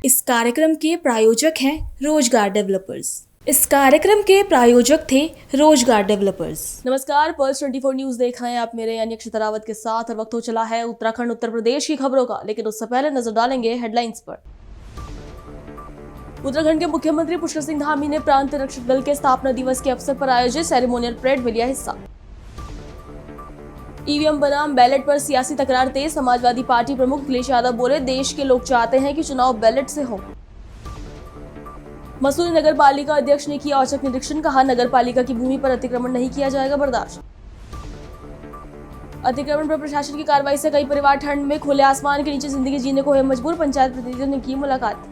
इस कार्यक्रम के प्रायोजक हैं रोजगार डेवलपर्स। इस कार्यक्रम के प्रायोजक थे रोजगार डेवलपर्स। नमस्कार, पल्स 24 न्यूज देख रहे हैं आप मेरे यानी अक्षिता रावत के साथ और वक्त हो चला है उत्तराखंड उत्तर प्रदेश की खबरों का, लेकिन उससे पहले नजर डालेंगे हेडलाइंस पर। उत्तराखंड के मुख्यमंत्री पुष्कर सिंह धामी ने प्रांतीय रक्षक दल के स्थापना दिवस के अवसर पर आयोजित सेरेमोनियल परेड में लिया हिस्सा। ईवीएम बनाम बैलेट पर सियासी तकरार तेज, समाजवादी पार्टी प्रमुख अखिलेश यादव बोले, देश के लोग चाहते हैं कि चुनाव बैलेट से हो। मसूरी नगर पालिका अध्यक्ष ने किया औचक निरीक्षण, कहा नगर पालिका की भूमि पर अतिक्रमण नहीं किया जाएगा बर्दाश्त। अतिक्रमण पर प्रशासन की कार्रवाई से कई परिवार ठंड में खुले आसमान के नीचे जिंदगी जीने को हुए मजबूर, पंचायत प्रतिनिधियों ने की मुलाकात।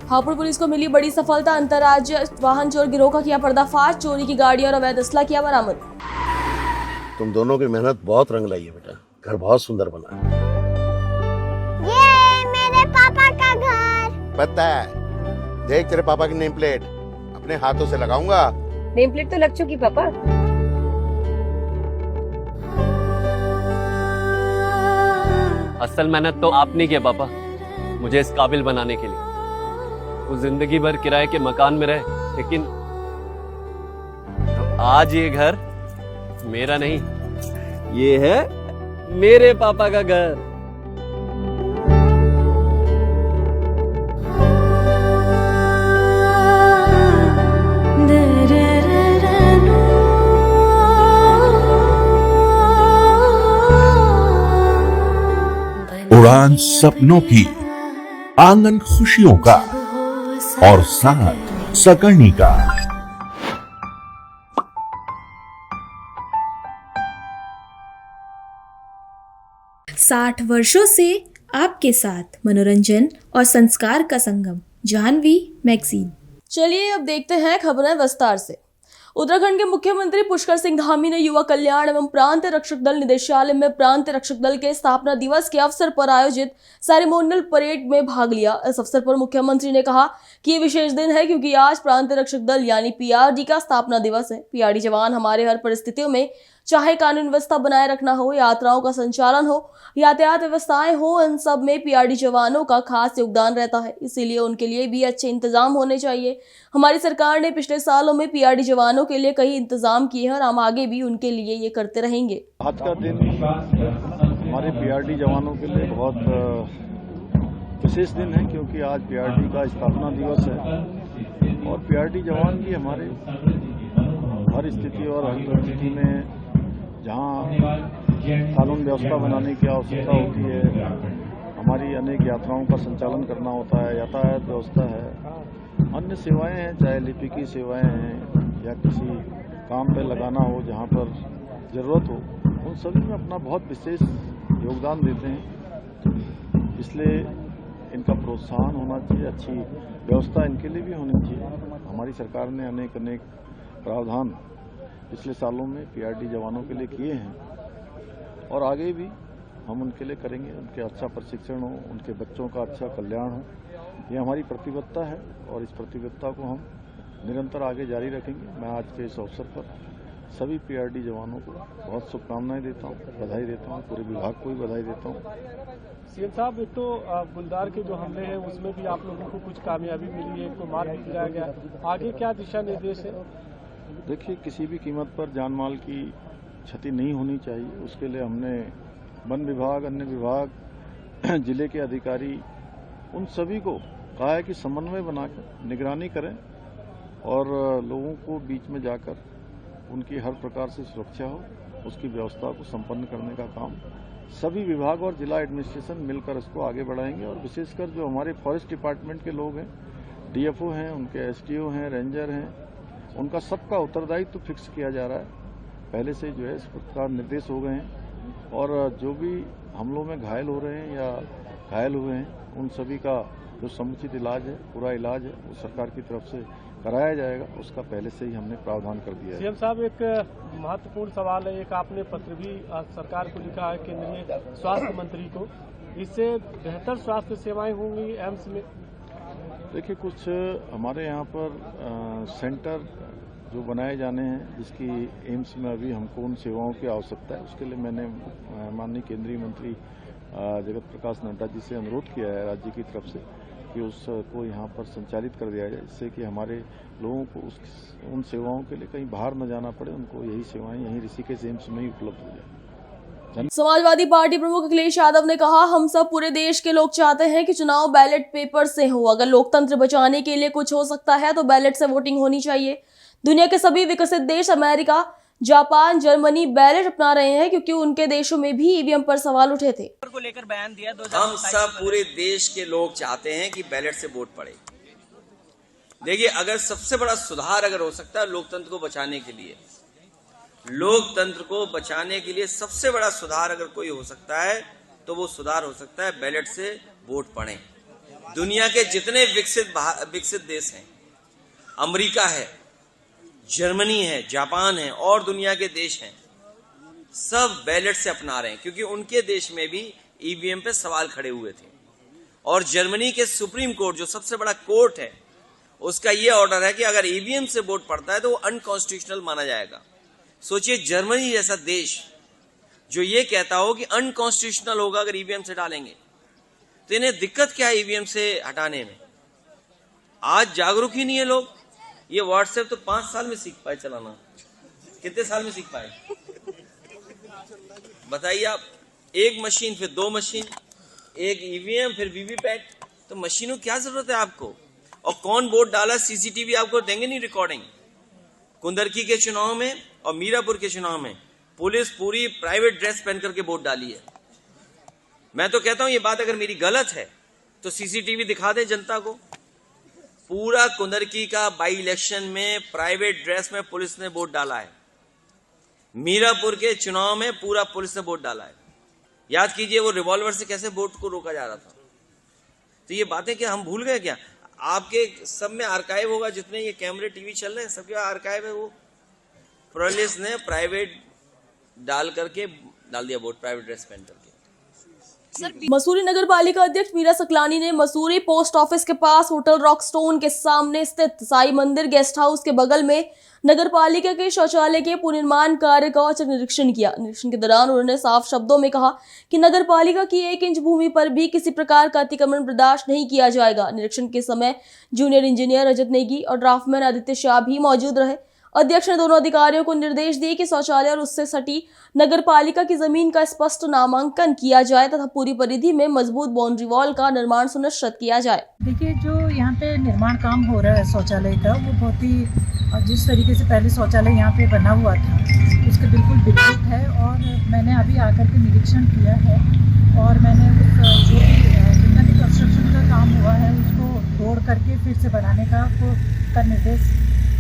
हापुड़ पुलिस को मिली बड़ी सफलता, अंतर्राज्यीय वाहन चोर गिरोह का किया पर्दाफाश, चोरी की गाड़ी और अवैध असला किया बरामद। तुम दोनों की मेहनत बहुत रंग लाई है बेटा, घर बहुत सुंदर बना है। ये मेरे पापा का घर। पता है, देख तेरे पापा की नेम प्लेट अपने हाथों से लगाऊंगा। नेम प्लेट तो लग चुकी पापा। असल मेहनत तो आपने की पापा, मुझे इस काबिल बनाने के लिए। वो जिंदगी भर किराए के मकान में रहे, लेकिन आज ये घर मेरा नहीं, ये है मेरे पापा का घर। उड़ान सपनों की, आंगन खुशियों का और साथ सकर्णी का। 60 वर्षों से आपके साथ मनोरंजन और संस्कार का संगम, जाह्नवी मैगजीन। चलिए अब देखते हैं खबरें विस्तार से। उत्तराखंड के मुख्यमंत्री पुष्कर सिंह धामी ने युवा कल्याण एवं प्रांतीय रक्षक दल निदेशालय में प्रांतीय रक्षक दल के स्थापना दिवस के अवसर पर आयोजित सेरेमोनियल परेड में भाग लिया। इस अवसर पर मुख्यमंत्री ने कहा कि ये विशेष दिन है क्योंकि आज प्रांतीय रक्षक दल यानी पीआरडी का स्थापना दिवस है। पीआरडी जवान हमारे हर परिस्थितियों में, चाहे कानून व्यवस्था बनाए रखना हो, यात्राओं का संचालन हो, यातायात व्यवस्थाएं हो, इन सब में पीआरडी जवानों का खास योगदान रहता है। इसीलिए उनके लिए भी अच्छे इंतजाम होने चाहिए। हमारी सरकार ने पिछले सालों में पीआरडी जवानों के लिए कई इंतजाम किए हैं और हम आगे भी उनके लिए ये करते रहेंगे। आज का दिन हमारे पीआरडी जवानों के लिए बहुत विशेष दिन है क्योंकि आज पीआरडी का स्थापना दिवस है और पीआरडी जवान भी हमारे हर स्थिति और हर परिस्थिति में जहाँ कानून व्यवस्था बनाने की आवश्यकता होती है, हमारी अनेक यात्राओं का संचालन करना होता है, यातायात व्यवस्था है, अन्य सेवाएं हैं, चाहे लिपिकी सेवाएं हैं या किसी काम पे लगाना हो जहाँ पर ज़रूरत हो, उन सभी में अपना बहुत विशेष योगदान देते हैं। इसलिए इनका प्रोत्साहन होना चाहिए, अच्छी व्यवस्था इनके लिए भी होनी चाहिए। हमारी सरकार ने अनेक प्रावधान पिछले सालों में पीआरडी जवानों के लिए किए हैं और आगे भी हम उनके लिए करेंगे। उनके अच्छा प्रशिक्षण हो, उनके बच्चों का अच्छा कल्याण हो, ये हमारी प्रतिबद्धता है और इस प्रतिबद्धता को हम निरंतर आगे जारी रखेंगे। मैं आज के इस अवसर पर सभी पीआरडी जवानों को बहुत शुभकामनाएं देता हूँ, बधाई देता हूँ, पूरे विभाग को भी बधाई देता हूँ। सीएम साहब, एक तो गुलदार के जो हमले हैं उसमें भी आप लोगों को कुछ कामयाबी मिली है, एक को मार भी गिराया गया, आगे क्या दिशा निर्देश है? देखिए, किसी भी कीमत पर जान माल की क्षति नहीं होनी चाहिए। उसके लिए हमने वन विभाग, अन्य विभाग, जिले के अधिकारी, उन सभी को कहा है कि समन्वय बनाकर निगरानी करें और लोगों को बीच में जाकर उनकी हर प्रकार से सुरक्षा हो, उसकी व्यवस्था को संपन्न करने का काम सभी विभाग और जिला एडमिनिस्ट्रेशन मिलकर इसको आगे बढ़ाएंगे। और विशेषकर जो हमारे फॉरेस्ट डिपार्टमेंट के लोग हैं, डीएफओ हैं, उनके एसडीओ हैं, रेंजर हैं, उनका सबका उत्तरदायित्व फिक्स किया जा रहा है। पहले से जो है इस प्रकार निर्देश हो गए हैं और जो भी हमलों में घायल हो रहे हैं या घायल हुए हैं, उन सभी का जो समुचित इलाज है, पूरा इलाज है, वो सरकार की तरफ से कराया जाएगा। उसका पहले से ही हमने प्रावधान कर दिया है। सीएम साहब, एक महत्वपूर्ण सवाल है, एक आपने पत्र भी सरकार को लिखा है, केंद्रीय स्वास्थ्य मंत्री को, इससे बेहतर स्वास्थ्य सेवाएं होंगी एम्स में? देखिए, कुछ हमारे यहाँ पर सेंटर जो बनाए जाने हैं, जिसकी एम्स में अभी हमको उन सेवाओं की आवश्यकता है, उसके लिए मैंने माननीय केंद्रीय मंत्री जगत प्रकाश नड्डा जी से अनुरोध किया है राज्य की तरफ से कि उसको यहाँ पर संचालित कर दिया जाए, जिससे कि हमारे लोगों को उन सेवाओं के लिए कहीं बाहर न जाना पड़े, उनको यही सेवाएं यहीं ऋषिकेश एम्स में ही उपलब्ध हो जाए। समाजवादी पार्टी प्रमुख अखिलेश यादव ने कहा, हम सब पूरे देश के लोग चाहते हैं कि चुनाव बैलेट पेपर से हो। अगर लोकतंत्र बचाने के लिए कुछ हो सकता है तो बैलेट से वोटिंग होनी चाहिए। दुनिया के सभी विकसित देश अमेरिका, जापान, जर्मनी बैलेट अपना रहे हैं क्योंकि उनके देशों में भी ईवीएम पर सवाल उठे थे। को लेकर बयान दिया। हम सब पूरे देश के लोग चाहते हैं कि बैलेट से वोट पड़े। देखिए, अगर सबसे बड़ा सुधार अगर हो सकता है लोकतंत्र को बचाने के लिए सबसे बड़ा सुधार अगर कोई हो सकता है तो वो सुधार हो सकता है बैलेट से वोट पड़े। दुनिया के जितने विकसित देश हैं, अमेरिका है, जर्मनी है, जापान है और दुनिया के देश हैं, सब बैलेट से अपना रहे हैं क्योंकि उनके देश में भी ईवीएम पे सवाल खड़े हुए थे। और जर्मनी के सुप्रीम कोर्ट, जो सबसे बड़ा कोर्ट है, उसका यह ऑर्डर है कि अगर ईवीएम से वोट पड़ता है तो वो अनकॉन्स्टिट्यूशनल माना जाएगा। सोचिए, जर्मनी जैसा देश जो ये कहता हो कि अनकॉन्स्टिट्यूशनल होगा अगर ईवीएम से डालेंगे, तो इन्हें दिक्कत क्या है ईवीएम से हटाने में? आज जागरूक ही नहीं है लोग। ये व्हाट्सएप तो 5 साल में सीख पाए चलाना, कितने साल में सीख पाए बताइए आप? एक मशीन, फिर 2 मशीन, एक ईवीएम, फिर वीवीपैट। तो मशीनों क्या जरूरत है आपको? और कौन वोट डाला, सीसीटीवी आपको देंगे नहीं रिकॉर्डिंग। कुंदरकी के चुनाव में और मीरापुर के चुनाव में पुलिस पूरी प्राइवेट ड्रेस पहन करके वोट डाली है। मैं तो कहता हूं ये बात अगर मेरी गलत है तो सीसीटीवी दिखा दे जनता को। पूरा कुंदरकी का बाई इलेक्शन में प्राइवेट ड्रेस में पुलिस ने वोट डाला है। मीरापुर के चुनाव में पूरा पुलिस ने वोट डाला है। याद कीजिए वो रिवॉल्वर से कैसे वोट को रोका जा रहा था। तो ये बातें क्या हम भूल गए क्या? आपके सब में आर्काइव होगा, जितने ये कैमरे टीवी चल रहे हैं सबके आर्काइव है। वो पुलिस ने प्राइवेट डाल करके डाल दिया वोट, प्राइवेट ड्रेस पहन करके। मसूरी नगर पालिका अध्यक्ष मीरा सकलानी ने मसूरी पोस्ट ऑफिस के पास होटल रॉकस्टोन के सामने स्थित साई मंदिर गेस्ट हाउस के बगल में नगर पालिका के शौचालय के पुनर्निर्माण कार्य का औचक निरीक्षण किया। निरीक्षण के दौरान उन्होंने साफ शब्दों में कहा कि नगर पालिका की 1 इंच भूमि पर भी किसी प्रकार का अतिक्रमण बर्दाश्त नहीं किया जाएगा। निरीक्षण के समय जूनियर इंजीनियर रजत नेगी और ड्राफ्टमैन आदित्य शाह भी मौजूद रहे। अध्यक्ष ने दोनों अधिकारियों को निर्देश दिए कि शौचालय और उससे सटी नगर पालिका की जमीन का स्पष्ट नामांकन किया जाए तथा पूरी परिधि में मजबूत बाउंड्री वॉल का निर्माण सुनिश्चित किया जाए। देखिए, जो यहाँ पे निर्माण काम हो रहा है शौचालय का, वो बहुत ही जिस तरीके से पहले शौचालय यहाँ पे बना हुआ था उसके बिल्कुल विपरीत है। और मैंने अभी आकर के निरीक्षण किया है और मैंने जो भी जितना भी कंस्ट्रक्शन का काम हुआ है उसको तोड़ करके फिर से बनाने का निर्देश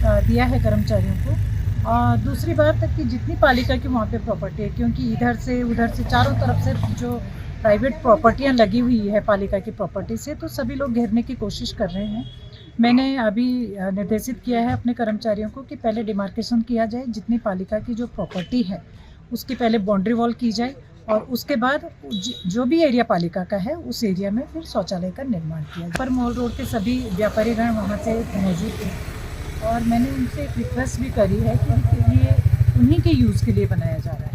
दिया है कर्मचारियों को। और दूसरी बात है कि जितनी पालिका की वहाँ पे प्रॉपर्टी है, क्योंकि इधर से उधर से चारों तरफ से जो प्राइवेट प्रॉपर्टियाँ लगी हुई है पालिका की प्रॉपर्टी से, तो सभी लोग घेरने की कोशिश कर रहे हैं। मैंने अभी निर्देशित किया है अपने कर्मचारियों को कि पहले डिमार्केशन किया जाए, जितनी पालिका की जो प्रॉपर्टी है उसकी पहले बाउंड्री वॉल की जाए और उसके बाद जो भी एरिया पालिका का है उस एरिया में फिर शौचालय का निर्माण किया जाए। पर मॉल रोड के सभी व्यापारीगण वहाँ से मौजूद थे और मैंने उनसे एक रिक्वेस्ट भी करी है कि ये उन्हीं के यूज़ के लिए बनाया जा रहा है।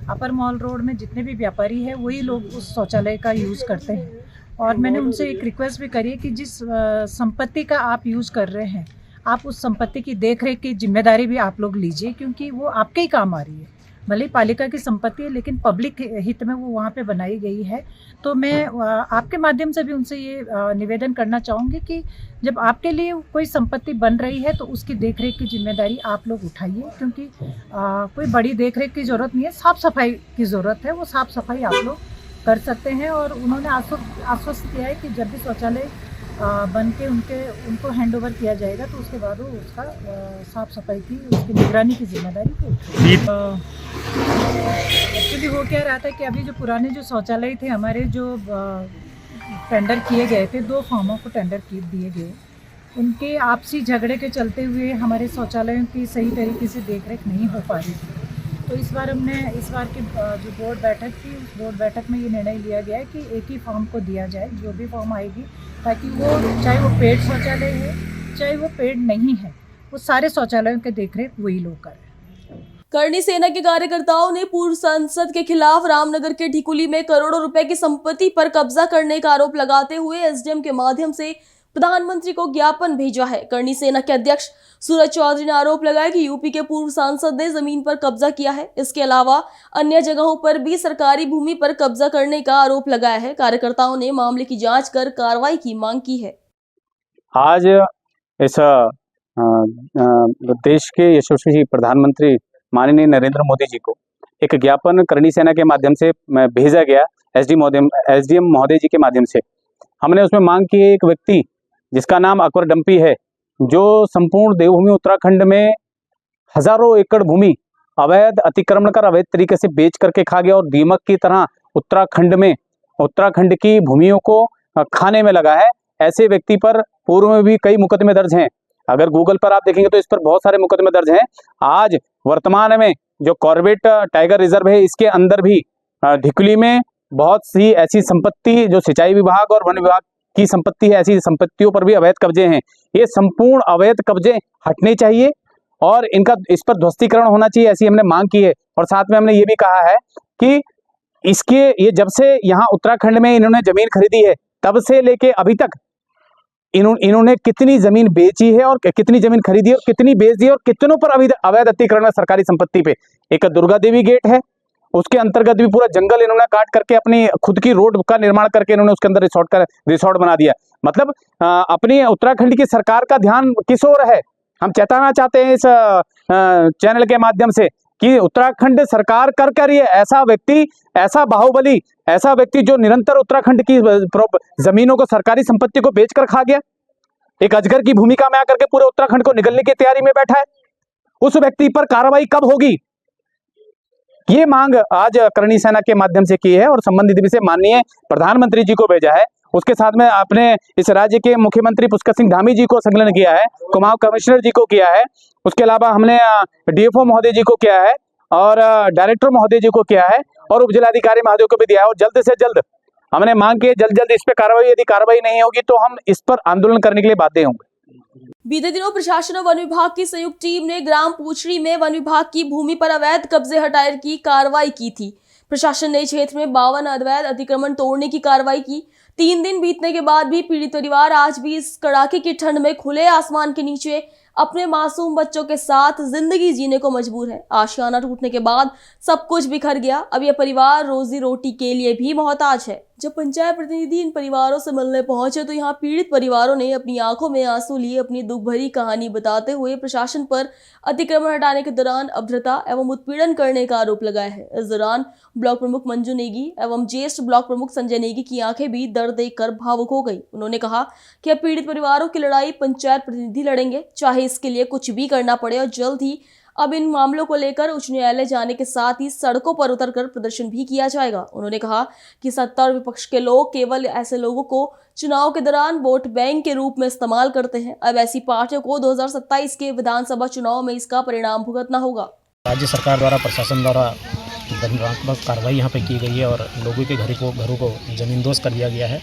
अपर मॉल रोड में जितने भी व्यापारी हैं वही लोग उस शौचालय का यूज़ करते हैं। और मैंने उनसे एक रिक्वेस्ट भी करी है कि जिस संपत्ति का आप यूज़ कर रहे हैं, आप उस संपत्ति की देखरेख की जिम्मेदारी भी आप लोग लीजिए, क्योंकि वो आपके ही काम आ रही है। भले ही पालिका की संपत्ति है लेकिन पब्लिक हित में वो वहाँ पे बनाई गई है। तो मैं आपके माध्यम से भी उनसे ये निवेदन करना चाहूँगी कि जब आपके लिए कोई संपत्ति बन रही है तो उसकी देखरेख की जिम्मेदारी आप लोग उठाइए, क्योंकि कोई बड़ी देखरेख की ज़रूरत नहीं है, साफ़ सफाई की ज़रूरत है। वो साफ़ सफाई आप लोग कर सकते हैं। और उन्होंने आश्वस्त किया है कि जब भी शौचालय बन के उनको हैंड ओवर किया जाएगा तो उसके बाद वो उसका साफ़ सफाई की उसकी निगरानी की जिम्मेदारी को एक्चुअली हो क्या रहा था कि अभी जो पुराने जो शौचालय थे हमारे, जो टेंडर किए गए थे, 2 फर्मों को टेंडर दिए गए, उनके आपसी झगड़े के चलते हुए हमारे शौचालयों की सही तरीके से देखरेख नहीं हो पा रही थी। तो इस बार की जो बोर्ड बैठक थी, उस बोर्ड बैठक में ये निर्णय लिया गया है कि एक ही फॉर्म को दिया जाए, जो भी फॉर्म आएगी, ताकि वो चाहे वो पेड शौचालय है चाहे वो पेड नहीं है, वो सारे शौचालयों के देखरेख वही लोग करें। करणी सेना के कार्यकर्ताओं ने पूर्व सांसद के खिलाफ रामनगर के ढिकुली में करोड़ों रुपए की संपत्ति पर कब्जा करने का आरोप लगाते हुए एसडीएम के माध्यम से प्रधानमंत्री को ज्ञापन भेजा है। करणी सेना के अध्यक्ष सूरज चौधरी ने आरोप लगाया कि यूपी के पूर्व सांसद ने जमीन पर कब्जा किया है। इसके अलावा अन्य जगहों पर भी सरकारी भूमि पर कब्जा करने का आरोप लगाया है। कार्यकर्ताओं ने मामले की जांच कर कार्रवाई की मांग की है। आज इस देश के यशस्वी प्रधानमंत्री माननीय नरेंद्र मोदी जी को एक ज्ञापन करणी सेना के माध्यम से भेजा गया। एसडीएम महोदय जी के माध्यम से हमने उसमें मांग की है, एक व्यक्ति जिसका नाम अकबर डंपी है, जो संपूर्ण देवभूमि उत्तराखंड में हजारों एकड़ भूमि अवैध अतिक्रमण कर अवैध तरीके से बेच करके खा गया और दीमक की तरह उत्तराखंड की भूमियों को खाने में लगा है। ऐसे व्यक्ति पर पूर्व में भी कई मुकदमे दर्ज हैं। अगर गूगल पर आप देखेंगे तो इस पर बहुत सारे मुकदमे दर्ज हैं। आज वर्तमान में जो कॉर्बेट टाइगर रिजर्व है, इसके अंदर भी ढिकुली में बहुत सी ऐसी संपत्ति जो सिंचाई विभाग और वन विभाग की संपत्ति है, ऐसी संपत्तियों पर भी अवैध कब्जे हैं। ये संपूर्ण अवैध कब्जे हटने चाहिए और इनका इस पर ध्वस्तीकरण होना चाहिए, ऐसी हमने मांग की है। और साथ में हमने ये भी कहा है कि ये जब से यहाँ उत्तराखंड में इन्होंने जमीन खरीदी है, तब से लेके अभी तक इन्होंने कितनी जमीन बेची है और कितनी जमीन खरीदी है और कितनी बेच दी है और कितनों पर अवैध अतिक्रमण है सरकारी संपत्ति पे। एक दुर्गा देवी गेट है, उसके अंतर्गत भी पूरा जंगल इन्होंने काट करके अपनी खुद की रोड का निर्माण करके इन्होंने उसके अंदर रिसोर्ट बना दिया। मतलब अपनी उत्तराखंड की सरकार का ध्यान किस ओर है, हम चेताना चाहते हैं इस चैनल के माध्यम से कि उत्तराखंड सरकार कर रही है। ऐसा व्यक्ति, ऐसा बाहुबली, ऐसा व्यक्ति जो निरंतर उत्तराखंड की जमीनों को, सरकारी संपत्ति को बेचकर खा गया, एक अजगर की भूमिका में आकर के पूरे उत्तराखंड को निगलने की तैयारी में बैठा है, उस व्यक्ति पर कार्रवाई कब होगी, ये मांग आज करणी सेना के माध्यम से की है और संबंधित विषय माननीय प्रधानमंत्री जी को भेजा है। उसके साथ में आपने इस राज्य के मुख्यमंत्री पुष्कर सिंह धामी जी को संकलन किया है, कुमाऊं कमिश्नर जी को किया है, उसके अलावा हमने डीएफओ महोदय जी को किया है और डायरेक्टर महोदय जी को किया है और उप जिलाधिकारी महोदय को भी दिया है। और जल्द से जल्द हमने मांग की जल्द इस पर कार्रवाई, यदि कार्रवाई नहीं होगी तो हम इस पर आंदोलन करने के लिए बाध्य होंगे। बीते दिनों प्रशासन और वन विभाग की संयुक्त टीम ने ग्राम पूछड़ी में वन विभाग की भूमि पर अवैध कब्जे हटाने की कार्रवाई की थी। प्रशासन ने क्षेत्र में 52 अवैध अतिक्रमण तोड़ने की कार्रवाई की। 3 दिन बीतने के बाद भी पीड़ित परिवार आज भी इस कड़ाके की ठंड में खुले आसमान के नीचे अपने मासूम बच्चों के साथ जिंदगी जीने को मजबूर है। आशियाना टूटने के बाद सब कुछ बिखर गया। अब यह परिवार रोजी रोटी के लिए भी मोहताज है। जब पंचायत प्रतिनिधि इन परिवारों से मिलने पहुंचे तो यहाँ पीड़ित परिवारों ने अपनी आंखों में आंसू लिए अपनी दुख भरी कहानी बताते हुए प्रशासन पर अतिक्रमण हटाने के दौरान अभद्रता एवं उत्पीड़न करने का आरोप लगाया है। इस दौरान ब्लॉक प्रमुख मंजू नेगी एवं ज्येष्ठ ब्लॉक प्रमुख संजय नेगी की आंखें भी दर्द देखकर भावुक हो गई। उन्होंने कहा कि अब पीड़ित परिवारों की लड़ाई पंचायत प्रतिनिधि लड़ेंगे, चाहे इसके लिए कुछ भी करना पड़े, और जल्द ही अब इन मामलों को लेकर उच्च न्यायालय जाने के साथ ही सड़कों पर उतरकर प्रदर्शन भी किया जाएगा। उन्होंने कहा कि सत्ता और विपक्ष के लोग केवल ऐसे लोगों को चुनाव के दौरान वोट बैंक के रूप में इस्तेमाल करते हैं। अब ऐसी पार्टियों को 2027 के विधानसभा चुनाव में इसका परिणाम भुगतना होगा। राज्य सरकार द्वारा, प्रशासन द्वारा दंडात्मक कार्रवाई यहाँ पे की गई है और लोगों के घरों को जमींदोज कर दिया गया है।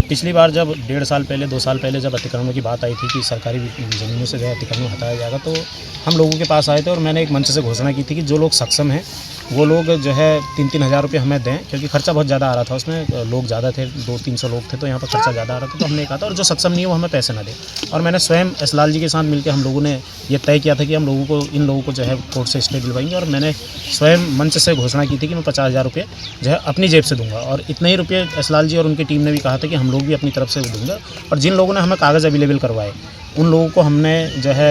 पिछली बार जब 1.5 साल पहले, 2 साल पहले जब अतिक्रमण की बात आई थी कि सरकारी ज़मीनों से जो है अतिक्रमण हटाया जाएगा, तो हम लोगों के पास आए थे और मैंने एक मंच से घोषणा की थी कि जो लोग सक्षम हैं वो लोग जो है 3-3 हज़ार रुपये हमें दें, क्योंकि खर्चा बहुत ज़्यादा आ रहा था, उसमें लोग ज़्यादा थे, 200-300 लोग थे, तो यहाँ पर खर्चा ज़्यादा आ रहा था। तो हमने कहा था और जो सक्षम नहीं है वो हमें पैसे ना दें। और मैंने स्वयं एस लाल जी के साथ मिलकर हम लोगों ने ये तय किया था कि हम इन लोगों को जो है कोर्ट से स्टे दिलवाएंगे। और मैंने स्वयं मंच से घोषणा की थी कि मैं 50,000 रुपये जो है अपनी जेब से दूंगा। और इतने ही रुपये एस लाल जी और उनकी टीम ने भी कहा था कि हम लोग भी अपनी तरफ से दूंगा। और जिन लोगों ने हमें कागज़ अवेलेबल करवाए उन लोगों को हमने जो है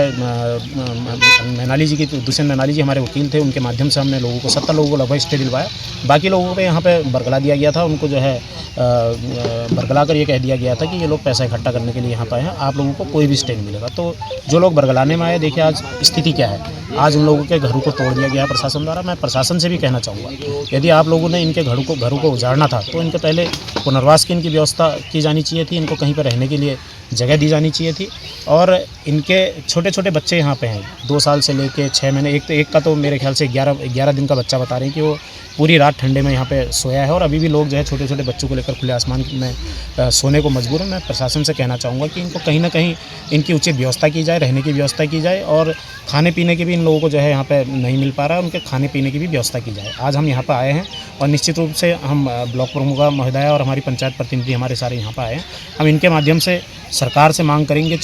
मैनाली जी की, दुष्यंत मैनाली जी हमारे वकील थे, उनके माध्यम से हमने लोगों को 70 लोगों को लगभग स्टे दिलवाया। बाकी लोगों को यहाँ पे बरगला दिया गया था, उनको जो है बरगला कर ये कह दिया गया था कि ये लोग पैसा इकट्ठा करने के लिए यहाँ पे आए हैं, आप लोगों को कोई भी स्टे नहीं मिलेगा। तो जो लोग बरगलाने में आए, देखिए आज स्थिति क्या है, आज उन लोगों के घरों को तोड़ दिया गया प्रशासन द्वारा। मैं प्रशासन से भी कहना चाहूँगा, यदि आप लोगों ने इनके घरों को उजाड़ना था तो इनके पहले पुनर्वास की इनकी व्यवस्था की जानी चाहिए थी, इनको कहीं पर रहने के लिए जगह दी जानी चाहिए थी। और इनके छोटे छोटे बच्चे यहाँ पे हैं, 2 साल से लेके 6 महीने, एक का तो मेरे ख्याल से 11 दिन का बच्चा बता रहे हैं कि वो पूरी रात ठंडे में यहाँ पे सोया है। और अभी भी लोग जो है छोटे छोटे बच्चों को लेकर लेकर खुले आसमान में सोने को मजबूर है। मैं प्रशासन से कहना चाहूँगा कि इनको कहीं ना कहीं इनकी उचित व्यवस्था की जाए, रहने की व्यवस्था की जाए, और खाने पीने की भी इन लोगों को जो है यहाँ पे नहीं मिल पा रहा है, उनके खाने पीने की भी व्यवस्था की जाए। आज हम यहाँ पर आए हैं और निश्चित रूप से हम ब्लॉक प्रमुख महोदया और हमारी पंचायत प्रतिनिधि हमारे सारे यहाँ पर आए हैं। हम इनके माध्यम से सरकार से मांग करेंगे,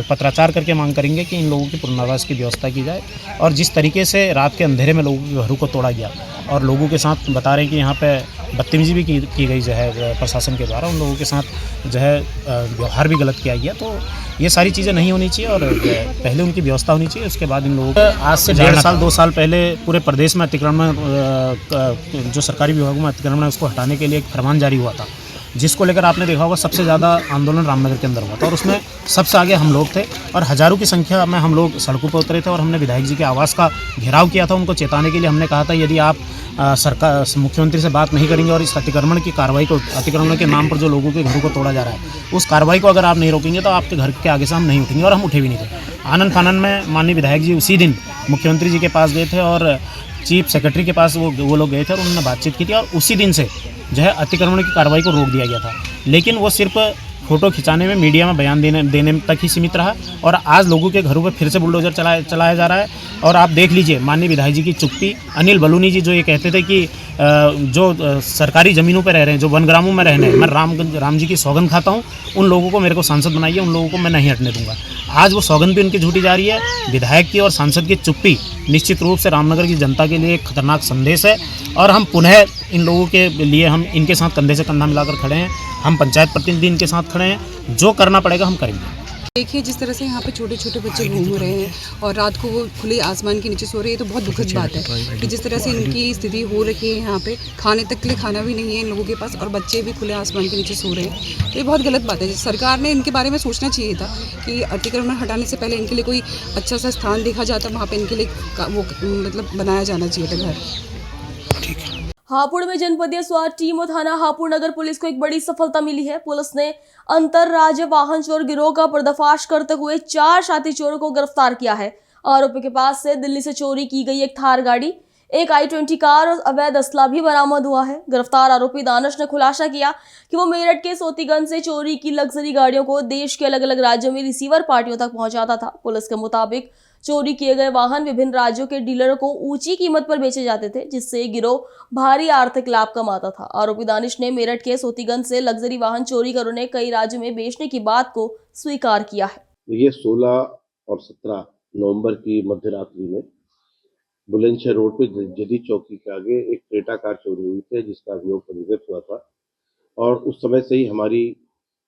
पत्राचार करके मांग करेंगे कि इन लोगों की पुनर्वास की व्यवस्था की जाए। और जिस तरीके से रात के अंधेरे में लोगों के घरों को तोड़ा गया और लोगों के साथ बता रहे हैं कि यहाँ पे बदतमीजी भी की गई जो है प्रशासन के द्वारा, उन लोगों के साथ जो है व्यवहार भी गलत किया गया, तो ये सारी चीज़ें नहीं होनी चाहिए और पहले उनकी व्यवस्था होनी चाहिए, उसके बाद इन लोगों को। आज से 1.5 साल 2 साल पहले पूरे प्रदेश में अतिक्रमण, जो सरकारी विभागों में अतिक्रमण है उसको हटाने के लिए एक फरमान जारी हुआ था, जिसको लेकर आपने देखा होगा सबसे ज़्यादा आंदोलन रामनगर के अंदर हुआ था और उसमें सबसे आगे हम लोग थे और हज़ारों की संख्या में हम लोग सड़कों पर उतरे थे और हमने विधायक जी के आवास का घेराव किया था, उनको चेताने के लिए। हमने कहा था यदि आप सरकार मुख्यमंत्री से बात नहीं करेंगे और इस अतिक्रमण की कार्रवाई को, अतिक्रमण के नाम पर जो लोगों के घरों को तोड़ा जा रहा है उस कार्रवाई को अगर आप नहीं रोकेंगे तो आपके घर के आगे से हम नहीं उठेंगे, और हम उठे भी नहीं थे। आनन फानन में माननीय विधायक जी उसी दिन मुख्यमंत्री जी के पास गए थे और चीफ सेक्रेटरी के पास वो लोग गए थे और उन्होंने बातचीत की थी और उसी दिन से जो है अतिक्रमण की कार्रवाई को रोक दिया गया था। लेकिन वो सिर्फ फ़ोटो खिंचाने में, मीडिया में बयान देने तक ही सीमित रहा और आज लोगों के घरों पर फिर से बुलडोजर चलाया जा रहा है। और आप देख लीजिए माननीय विधायक जी की चुप्पी। अनिल बलूनी जी जो ये कहते थे कि जो सरकारी ज़मीनों पर रह रहे हैं, जो वनग्रामों में रहने, मैं राम जी की सौगंध खाता हूँ, उन लोगों को मेरे को सांसद बनाइए, उन लोगों को मैं नहीं हटने दूंगा। आज वो सौगंध भी उनकी झूठी जा रही है। विधायक की और सांसद की चुप्पी निश्चित रूप से रामनगर की जनता के लिए एक खतरनाक संदेश है और हम पुनः इन लोगों के लिए हम इनके साथ कंधे से कंधा मिलाकर खड़े हैं। हम पंचायत प्रतिनिधि इनके साथ खड़े हैं, जो करना पड़ेगा हम करेंगे। देखिए जिस तरह से यहाँ पे छोटे छोटे बच्चे घूम रहे हैं और रात को वो खुले आसमान के नीचे सो रहे हैं, तो बहुत दुखद बात है कि जिस तरह से इनकी स्थिति हो रखी है। यहाँ पे खाने तक के लिए खाना भी नहीं है इन लोगों के पास और बच्चे भी खुले आसमान के नीचे सो रहे हैं, तो ये बहुत गलत बात है। सरकार ने इनके बारे में सोचना चाहिए था कि अतिक्रमण हटाने से पहले इनके लिए कोई अच्छा सा स्थान देखा जाता, वहाँ पर इनके लिए वो मतलब बनाया जाना चाहिए था घर। हापुड़ में जनपदीय स्वास्थ्य टीम और थाना हापुड़ नगर पुलिस को एक बड़ी सफलता मिली है। पुलिस ने अंतरराज्य वाहन चोर गिरोह का पर्दाफाश करते हुए 4 साथी चोरों को गिरफ्तार किया है। आरोपी के पास से दिल्ली से चोरी की गई एक थार गाड़ी, एक i20 कार और अवैध असला भी बरामद हुआ है। गिरफ्तार आरोपी दानिश ने खुलासा किया कि वो मेरठ के सोतीगंज से चोरी की लग्जरी गाड़ियों को देश के अलग अलग राज्यों में रिसीवर पार्टियों तक पहुंचाता था। पुलिस के मुताबिक चोरी किए गए वाहन विभिन्न राज्यों के डीलरों को ऊंची कीमत पर बेचे जाते थे, जिससे गिरोह भारी आर्थिक लाभ कमाता था। आरोपी दानिश ने मेरठ के सोतीगंज से लग्जरी वाहन चोरी कर उन्हें कई राज्यों में बेचने की बात को स्वीकार किया है। ये 16 और 17 नवंबर की मध्य रात्रि में बुलंदशहर रोड पे जदीद चौकी के आगे एक क्रेटा कार चोरी हुई थी, जिसका अभियोग पंजीकृत हुआ था और उस समय से ही हमारी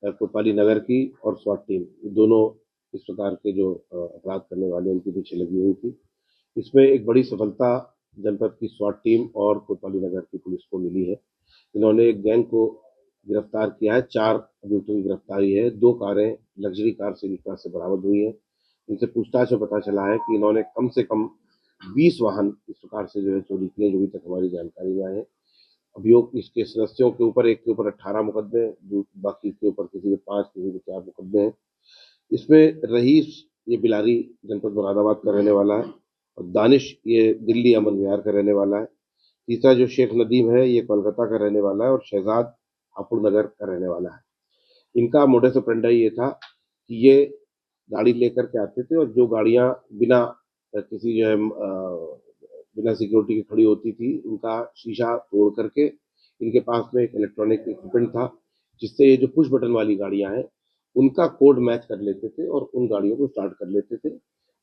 कोतवाली नगर की और स्वाट टीम दोनों इस प्रकार के जो अपराध करने वाले उनके पीछे लगी हुई थी। इसमें एक बड़ी सफलता जनपद की स्वाट टीम और कोतवाली नगर की पुलिस को मिली है। इन्होंने एक गैंग को गिरफ्तार किया है। 4 अभियुक्तों की गिरफ्तारी है। 2 कारें लग्जरी कार से बरामद हुई है। इनसे पूछताछ में पता चला है कि इन्होंने कम से कम 20 वाहन इस प्रकार से जो है चोरी किए, जो अभी तक हमारी जानकारी में आए हैं। अभियोग इसके सदस्यों के ऊपर एक के ऊपर 18 मुकदमे, बाकी के ऊपर किसी के 5, किसी के 4 मुकदमे हैं। इसमें रईस ये बिलारी जनपद मुरादाबाद का रहने वाला है और दानिश ये दिल्ली अमन विहार का रहने वाला है। तीसरा जो शेख नदीम है ये कोलकाता का रहने वाला है और शहजाद हापुड़ नगर का रहने वाला है। इनका मोडस ऑपरेंडी ये था कि ये गाड़ी लेकर के आते थे और जो गाड़ियां बिना किसी जो है बिना सिक्योरिटी की खड़ी होती थी, उनका शीशा तोड़ करके इनके पास में एक इलेक्ट्रॉनिक इक्विपमेंट था, जिससे ये जो पुश बटन वाली गाड़ियां हैं उनका कोड मैच कर लेते थे और उन गाड़ियों को स्टार्ट कर लेते थे।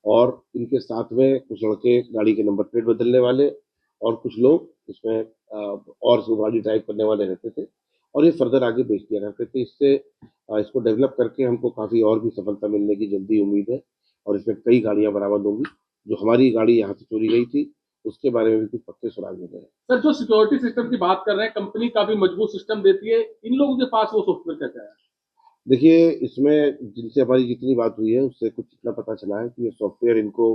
और इनके साथ में कुछ लड़के गाड़ी के नंबर प्लेट बदलने वाले और कुछ लोग इसमें और गाड़ी ड्राइव करने वाले रहते थे और ये फर्दर आगे बेच दिया करते थे। इससे इसको डेवलप करके हमको काफ़ी और भी सफलता मिलने की जल्दी उम्मीद है और इसमें कई गाड़ियां बरामद होंगी। जो हमारी गाड़ी यहाँ से चोरी गई थी उसके बारे में भी कुछ पक्के सुराग मिले हैं। सर, जो सिक्योरिटी सिस्टम की बात कर रहे हैं, कंपनी काफी मजबूत सिस्टम देती है, इन लोगों के पास वो सॉफ्टवेयर क्या है? देखिए, इसमें जिनसे हमारी जितनी बात हुई है उससे कुछ इतना पता चला है कि ये सॉफ्टवेयर इनको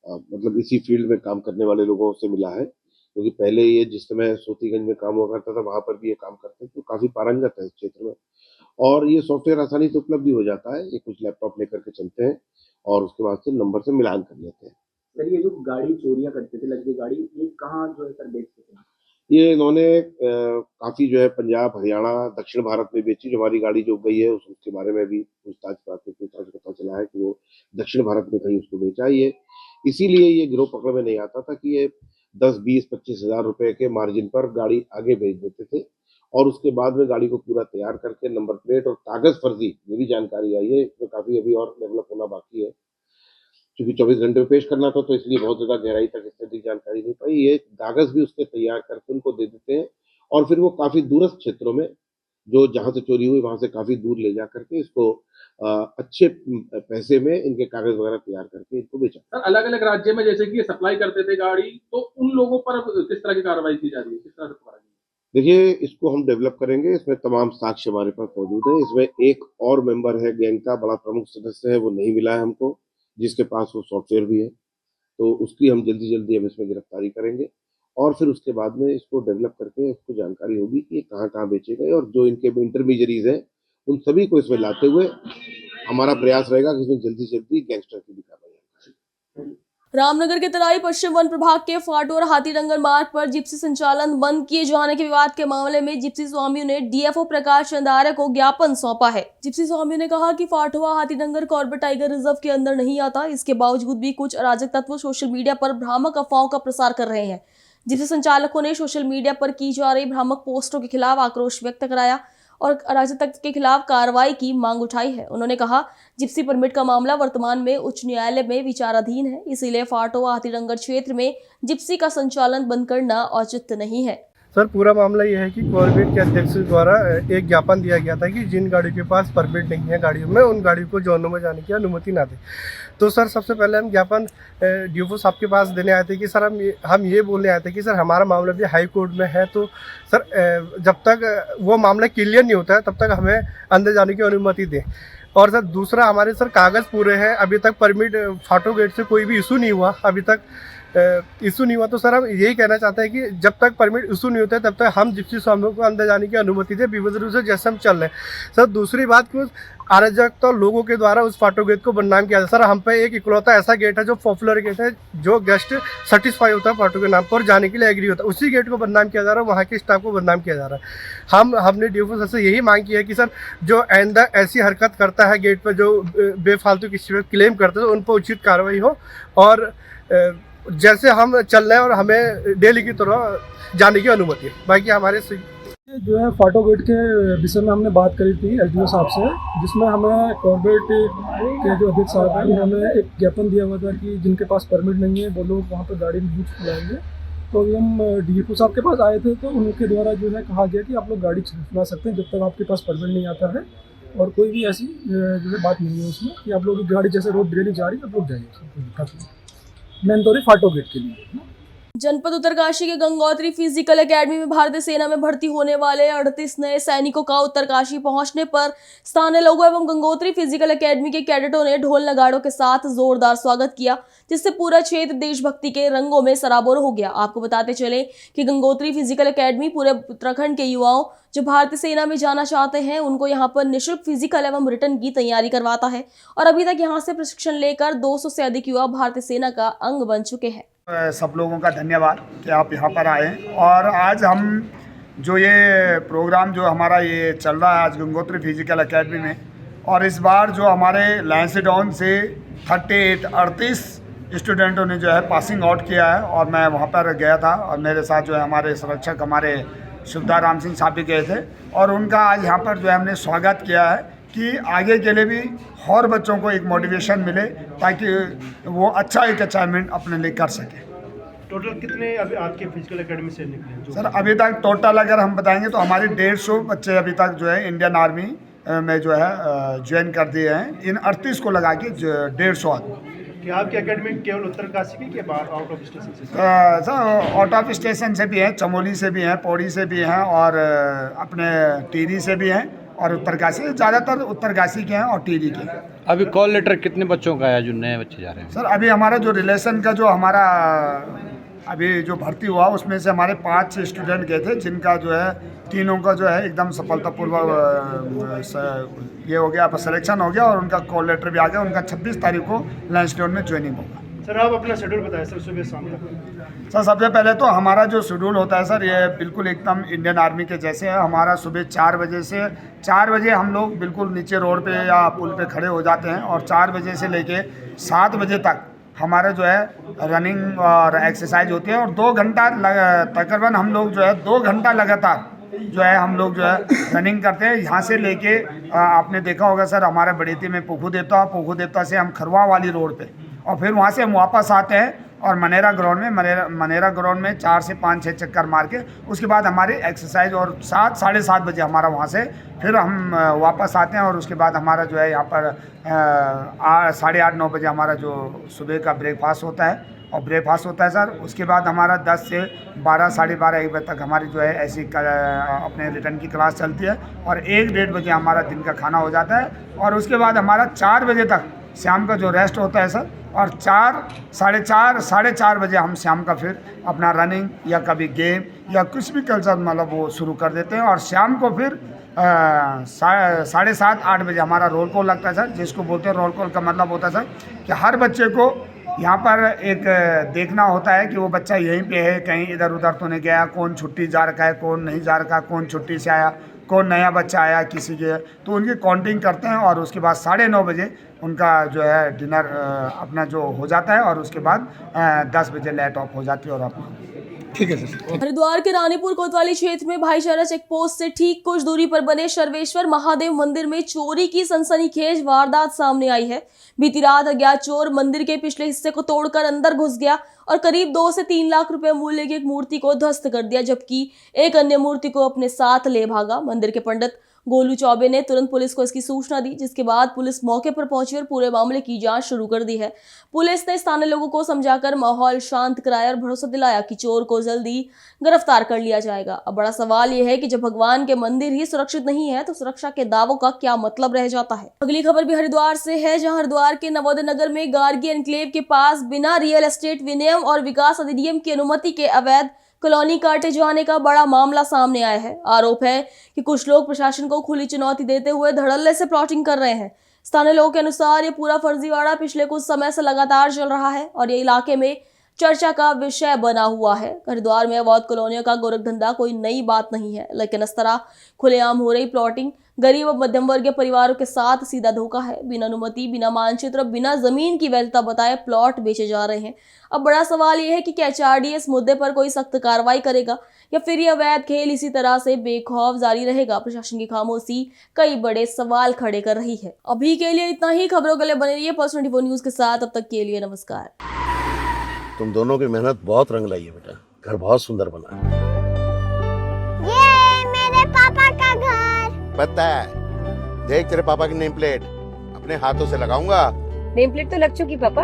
मतलब इसी फील्ड में काम करने वाले लोगों से मिला है, क्योंकि पहले ये जिस समय सोतीगंज में काम हुआ करता था वहां पर भी ये काम करते थे, तो काफी पारंगत है इस क्षेत्र में और ये सॉफ्टवेयर आसानी से उपलब्ध भी हो जाता है। ये कुछ लैपटॉप लेकर के चलते हैं और उसके बाद से नंबर से मिलान कर लेते हैं। सर, ये जो गाड़ी चोरियां करते थे, लग्जरी गाड़ी, ये कहाँ जो है सर बेचते थे? ये इन्होंने काफ़ी जो है पंजाब, हरियाणा, दक्षिण भारत में बेची। जो हमारी गाड़ी जो गई है उसके बारे में भी प्राथमिक पूछताछ पता चला है कि वो दक्षिण भारत में कहीं उसको बेचा। ये इसीलिए ये गिरोह पकड़ में नहीं आता था कि ये 10, 20, 25 हज़ार रुपए के मार्जिन पर गाड़ी आगे भेज देते थे और उसके बाद में गाड़ी को पूरा तैयार करके नंबर प्लेट और कागज़ फर्जी, ये भी जानकारी आई है। इसमें काफ़ी अभी और डेवलप होना बाकी है। क्योंकि 24 घंटे में पेश करना था तो इसलिए बहुत ज़्यादा गहराई तक इससे अधिक जानकारी नहीं पाई। ये कागज़ भी उसके तैयार करके उनको दे देते हैं और फिर वो काफ़ी दूरस्थ क्षेत्रों में, जो जहाँ से चोरी हुई वहाँ से काफ़ी दूर ले जा करके इसको अच्छे पैसे में इनके कागज़ वगैरह तैयार करके इनको बेचा। सर अलग-अलग राज्य में जैसे कि ये सप्लाई करते थे गाड़ी, तो उन लोगों पर किस तरह की कार्रवाई की जा रही है? किस तरह से पकड़ा गया? देखिए, इसको हम डेवलप करेंगे, इसमें तमाम साक्ष्य हमारे पास मौजूद है। इसमें एक और मेंबर है गैंग का, बड़ा प्रमुख सदस्य है, वो नहीं मिला है हमको, जिसके पास वो सॉफ्टवेयर भी है। तो उसकी हम जल्दी-जल्दी हम इसमें गिरफ्तारी करेंगे और फिर उसके बाद में इसको डेवलप करके इसको जानकारी होगी कि ये कहाँ-कहाँ बेचे गए और जो इनके इंटरमीडियरीज़ हैं, उन सभी को इसमें लाते हुए हमारा प्रयास रहेगा कि इसमें जल्दी से जल्दी गैंगस्टर की भी कार्रवाई। रामनगर के तराई पश्चिम वन प्रभाग के फाटोर हाथीडंगर मार्ग पर जिप्सी संचालन बंद किए जाने के विवाद के मामले में जिप्सी स्वामियों ने डीएफओ प्रकाश चंदारे को ज्ञापन सौंपा है। जिप्सी स्वामियों ने कहा कि फाटोआ हाथीडंगर कॉर्बेट टाइगर रिजर्व के अंदर नहीं आता। इसके बावजूद भी कुछ अराजक तत्व सोशल मीडिया पर भ्रामक अफवाहों का प्रसार कर रहे हैं। जिप्सी संचालकों ने सोशल मीडिया पर की जा रही भ्रामक पोस्टों के खिलाफ आक्रोश व्यक्त कराया और अराजक तत्व के खिलाफ कार्रवाई की मांग उठाई है। उन्होंने कहा, जिप्सी परमिट का मामला वर्तमान में उच्च न्यायालय में विचाराधीन है, इसीलिए फाटोआ हाथीडंगर क्षेत्र में जिप्सी का संचालन बंद करना औचित्य नहीं है। सर पूरा मामला ये है कि कॉर्बेट के अध्यक्ष द्वारा एक ज्ञापन दिया गया था कि जिन गाड़ियों के पास परमिट नहीं है गाड़ियों में, उन गाड़ियों को जोनों में जाने की अनुमति ना दे। तो सर सबसे पहले हम ज्ञापन डीएफओ साहब के पास देने आए थे कि सर हम ये बोलने आए थे कि सर हमारा मामला भी हाई कोर्ट में है, तो सर जब तक वो मामला क्लियर नहीं होता है तब तक हमें अंदर जाने की अनुमति दें। और सर दूसरा, हमारे सर कागज़ पूरे हैं, अभी तक परमिट फाटो गेट से कोई भी इशू नहीं हुआ, अभी तक इशू नहीं हुआ। तो सर हम यही कहना चाहते हैं कि जब तक परमिट इशू नहीं होता है तब तक हम जिप्सी स्वामियों को अंदर जाने की अनुमति दें, विविध रूप से जैसे हम चल रहे हैं। सर दूसरी बात, कुछ अराजक तो लोगों के द्वारा उस फाटो गेट को बदनाम किया जाता है। सर हम पे एक इकलौता ऐसा गेट है जो पॉपुलर गेट है, जो गेस्ट सेटिस्फाई होता है फाटो के नाम पर जाने के लिए एग्री होता है, उसी गेट को बदनाम किया जा रहा है, वहाँ के स्टाफ को बदनाम किया जा रहा है। हमने डीएफओ सर से यही मांग की है कि सर जो आइंदा ऐसी हरकत करता है गेट पर, जो बेफालतू किसी पर क्लेम करते हैं, उन पर उचित कार्रवाई हो और जैसे हम चल रहे हैं और हमें डेली की तरह जाने की अनुमति है। बाकी हमारे जो है फाटो गेट के विषय में हमने बात करी थी एसडीओ साहब से, जिसमें हमें कॉर्बेट के जो अध्यक्ष साहब हैं हमें एक ज्ञापन दिया हुआ था कि जिनके पास परमिट नहीं है वो लोग वहाँ पर गाड़ी नहीं चलाएंगे। तो हम डीएफओ साहब के पास आए थे तो उनके द्वारा जो है कहा गया कि आप लोग गाड़ी चला सकते हैं जब तक आपके पास परमिट नहीं आता है, और कोई भी ऐसी जो है बात नहीं है उसमें कि आप लोग गाड़ी जैसे रोड डेली जा रही है आप लोग जाइए। मेन तौर फाटो गेट के लिए। जनपद उत्तरकाशी के गंगोत्री फिजिकल एकेडमी में भारतीय सेना में भर्ती होने वाले 38 नए सैनिकों का उत्तरकाशी पहुंचने पर स्थानीय लोगों एवं गंगोत्री फिजिकल एकेडमी के कैडेटों ने ढोल नगाड़ों के साथ जोरदार स्वागत किया, जिससे पूरा क्षेत्र देशभक्ति के रंगों में सराबोर हो गया। आपको बताते चले कि गंगोत्री फिजिकल एकेडमी पूरे उत्तराखंड के युवाओं जो भारतीय सेना में जाना चाहते हैं उनको यहाँ पर निःशुल्क फिजिकल एवं रिटर्न की तैयारी करवाता है और अभी तक यहाँ से प्रशिक्षण लेकर 200 से अधिक युवा भारतीय सेना का अंग बन चुके हैं। सब लोगों का धन्यवाद कि आप यहाँ पर आए और आज हम जो ये प्रोग्राम जो हमारा ये चल रहा है आज गंगोत्री फिजिकल एकेडमी में, और इस बार जो हमारे लैंसडाउन से 38 स्टूडेंटों ने जो है पासिंग आउट किया है और मैं वहाँ पर गया था और मेरे साथ जो है हमारे संरक्षक हमारे सुधा राम सिंह साहब भी गए थे और उनका आज यहाँ पर जो है हमने स्वागत किया है कि आगे के लिए भी और बच्चों को एक मोटिवेशन मिले ताकि वो अच्छा एक अचीवमेंट अपने लिए कर सके। टोटल कितने अभी आपके फिजिकल एकेडमी से निकले? सर अभी तक टोटल अगर हम बताएंगे तो हमारे 150 बच्चे अभी तक जो है इंडियन आर्मी में जो है ज्वाइन कर दिए हैं। इन 38 को लगा के 150 आदमी। क्या आपकी एकेडमी केवल उत्तरकाशी की बाहर आउट ऑफ स्टेशन से? सर आउट ऑफ स्टेशन से भी हैं, चमोली से भी हैं, पौड़ी से भी हैं और अपने टिहरी से भी हैं और उत्तरकाशी, ज़्यादातर उत्तरकाशी के हैं और टिहरी के हैं। अभी कॉल लेटर कितने बच्चों का है जो नए बच्चे जा रहे हैं? सर अभी हमारा जो रिलेशन का जो हमारा अभी जो भर्ती हुआ उसमें से हमारे 5 स्टूडेंट गए थे, जिनका जो है तीनों का जो है एकदम सफलतापूर्वक ये हो गया, सिलेक्शन हो गया और उनका कॉल लेटर भी आ गया। उनका 26 तारीख को लैंसडाउन में ज्वाइनिंग होगा। सर आप अपना शेड्यूल बताएं सर, सुबह शाम तक। सर सबसे पहले तो हमारा जो शेड्यूल होता है सर, ये बिल्कुल एकदम इंडियन आर्मी के जैसे है। हमारा सुबह 4 बजे से 4 बजे हम लोग बिल्कुल नीचे रोड पे या पुल पे खड़े हो जाते हैं और 4 बजे से लेके 7 बजे तक हमारा जो है रनिंग और एक्सरसाइज होती है। और 2 घंटा तकरीबन हम लोग जो है 2 घंटा लगातार जो है हम लोग जो है रनिंग करते हैं। यहाँ से लेके आपने देखा होगा सर, हमारे बड़ेती में पोखू देवता से हम खरवा वाली रोड पे, और फिर वहाँ से हम वापस आते हैं और मनेरा ग्राउंड में 4 से 5-6 चक्कर मार के उसके बाद हमारी एक्सरसाइज, और 7 साढ़े 7 बजे हमारा वहाँ से फिर हम वापस आते हैं। और उसके बाद हमारा जो है यहाँ पर 8:30-9 बजे हमारा जो सुबह का ब्रेकफास्ट होता है सर। उसके बाद हमारा 10 से 12, साढ़े 12-1 बजे तक हमारी जो है ऐसी अपने रिटर्न की क्लास चलती है और 1-1:30 बजे हमारा दिन का खाना हो जाता है। और उसके बाद हमारा 4 बजे तक शाम का जो रेस्ट होता है सर, और 4, साढ़े 4 बजे हम शाम का फिर अपना रनिंग या कभी गेम या कुछ भी कल्चर मतलब वो शुरू कर देते हैं। और शाम को फिर 7:30-8 बजे हमारा रोल कॉल लगता है सर, जिसको बोलते हैं रोल कॉल का मतलब होता है सर कि हर बच्चे को यहाँ पर एक देखना होता है कि वो बच्चा यहीं पे है, कहीं इधर उधर तो नहीं गया, कौन छुट्टी जा रखा है, कौन नहीं जा रखा, कौन छुट्टी से आया, कौन नया बच्चा आया किसी के, तो उनकी काउंटिंग करते हैं। और उसके बाद 9:30 बजे उनका जो है डिनर अपना जो हो जाता है और उसके बाद 10 बजे लाइट ऑफ हो जाती है और अपना ठीक है सर। हरिद्वार के रानीपुर कोतवाली क्षेत्र में भाईचारा चेक पोस्ट से ठीक कुछ दूरी पर बने सर्वेश्वर महादेव मंदिर में चोरी की सनसनीखेज वारदात सामने आई है। बीती रात अज्ञात चोर मंदिर के पिछले हिस्से को तोड़कर अंदर घुस गया और करीब 2 से 3 लाख रुपए मूल्य की एक मूर्ति को ध्वस्त कर दिया, जबकि एक अन्य मूर्ति को अपने साथ ले भागा। मंदिर के पंडित गोलू चौबे ने तुरंत पुलिस को इसकी सूचना दी, जिसके बाद पुलिस मौके पर पहुंची और पूरे मामले की जांच शुरू कर दी है। पुलिस ने स्थानीय लोगों को समझाकर माहौल शांत कराया और भरोसा दिलाया कि चोर को जल्दी गिरफ्तार कर लिया जाएगा। अब बड़ा सवाल यह है कि जब भगवान के मंदिर ही सुरक्षित नहीं है तो सुरक्षा के दावों का क्या मतलब रह जाता है। अगली खबर भी हरिद्वार से है, जहां हरिद्वार के नवोदय नगर में गार्गी एनक्लेव के पास बिना रियल एस्टेट विनियम और विकास अधिनियम की अनुमति के अवैध कॉलोनी काटे जाने का बड़ा मामला सामने आया है। आरोप है कि कुछ लोग प्रशासन को खुली चुनौती देते हुए धड़ल्ले से प्लॉटिंग कर रहे हैं। स्थानीय लोगों के अनुसार ये पूरा फर्जीवाड़ा पिछले कुछ समय से लगातार चल रहा है और ये इलाके में चर्चा का विषय बना हुआ है। हरिद्वार में अवैध कॉलोनियों का गोरख धंधा कोई नई बात नहीं है, लेकिन इस तरह खुलेआम हो रही प्लॉटिंग गरीब और मध्यम वर्गीय परिवारों के साथ सीधा धोखा है। बिना अनुमति, बिना मानचित्र, बिना जमीन की वैधता बताए प्लॉट बेचे जा रहे हैं। अब बड़ा सवाल यह है कि क्या HRD इस मुद्दे पर कोई सख्त कार्रवाई करेगा या फिर यह अवैध खेल इसी तरह से बेखौफ जारी रहेगा। प्रशासन की खामोशी कई बड़े सवाल खड़े कर रही है। अभी के लिए इतना ही। खबरों के लिए बने रहिए Pulse 24 न्यूज के साथ। अब तक के लिए नमस्कार। तुम दोनों की मेहनत बहुत रंग लाई है बेटा, घर बहुत सुंदर बना है। ये मेरे पापा का घर। पता है, देख तेरे पापा की नेम प्लेट अपने हाथों से लगाऊंगा। नेम प्लेट तो लग चुकी पापा।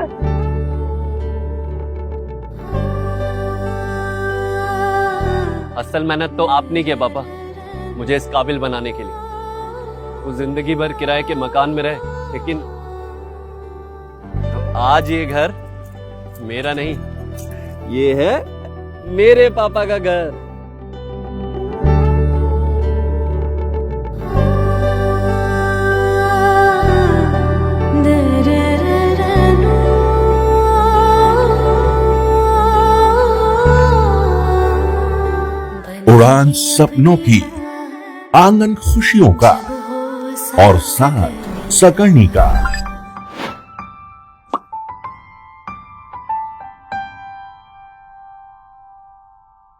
असल मेहनत तो आपने की पापा, मुझे इस काबिल बनाने के लिए। वो जिंदगी भर किराए के मकान में रहे, लेकिन तो आज ये घर मेरा नहीं, ये है मेरे पापा का घर। उड़ान सपनों की, आंगन खुशियों का और साथ सकर्णी का।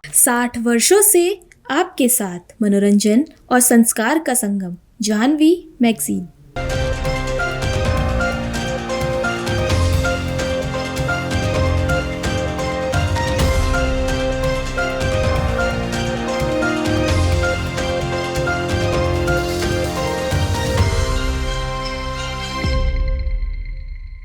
60 वर्षों से आपके साथ मनोरंजन और संस्कार का संगम, जाह्नवी मैगजीन।